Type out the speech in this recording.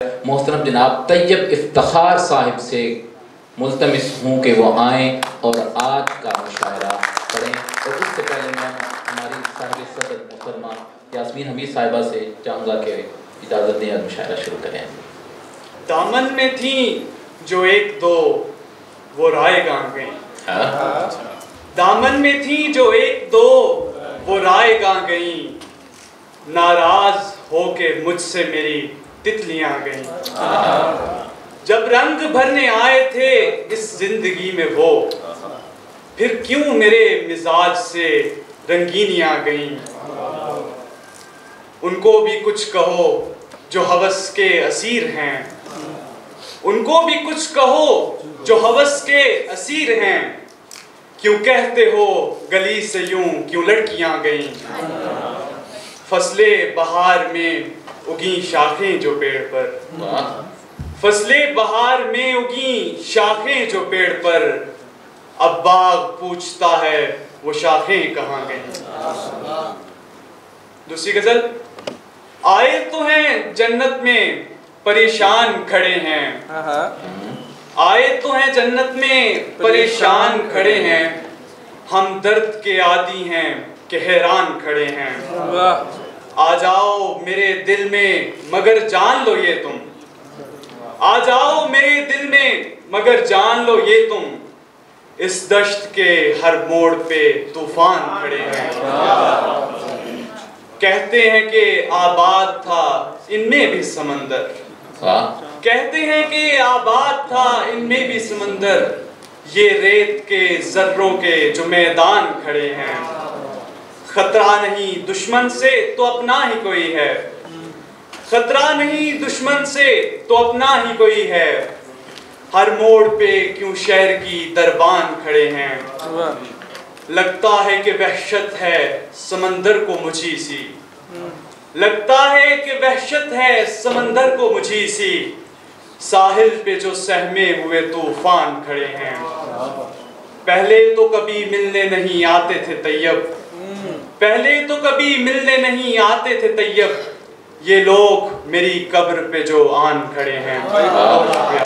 मोहतरम जनाब तैयब इफ्तिखार साहिब से मुल्तमिस हूँ कि वो आएँ और आज का मुशायरा पढ़ें। और उससे पहले मैं हमारी साहिब सदर मोहतरमा यास्मीन हमीद साहिबा से चाहूँगा कि इजाज़त दें और मुशायरा शुरू करें। दामन में थी जो एक दो वो राय गा गई। दामन में थी जो एक दो वो राय गा गई, नाराज होके मुझसे मेरी तितलियां गईं। जब रंग भरने आए थे इस जिंदगी में वो, फिर क्यों मेरे मिजाज से रंगीनियां गईं। उनको भी कुछ कहो जो हवस के असीर हैं, उनको भी कुछ कहो जो हवस के असीर हैं। क्यों कहते हो गली से यूं क्यों लड़कियां गईं। फसले बहार में उगी शाखें जो पेड़ पर, फसले बहार में उगी शाखें जो पेड़ पर, अब बाग पूछता है वो शाखें कहाँ गईं। दूसरी गजल। आए तो हैं जन्नत में परेशान खड़े हैं, आए तो हैं जन्नत में परेशान खड़े हैं, हम दर्द के आदी हैं कि हैरान खड़े हैं। आ जाओ मेरे दिल में मगर जान लो ये तुम, आ जाओ मेरे दिल में मगर जान लो ये तुम, इस दश्त के हर मोड़ पे तूफान खड़े हैं। कहते हैं कि आबाद था इनमें भी समंदर, कहते हैं कि आबाद था इनमें भी समंदर, ये रेत के जर्रों के जो मैदान खड़े हैं। खतरा नहीं दुश्मन से तो अपना ही कोई है, खतरा नहीं दुश्मन से तो अपना ही कोई है, हर मोड़ पे क्यों शहर की दरबान खड़े हैं। लगता है कि वहशत है समंदर को मुझी सी, लगता है कि वहशत है समंदर को मुझी सी, साहिल पे जो सहमे हुए तूफान खड़े हैं। पहले तो कभी मिलने नहीं आते थे तैयब, पहले तो कभी मिलने नहीं आते थे तैयब, ये लोग मेरी कब्र पे जो आन खड़े हैं। बहुत शुक्रिया।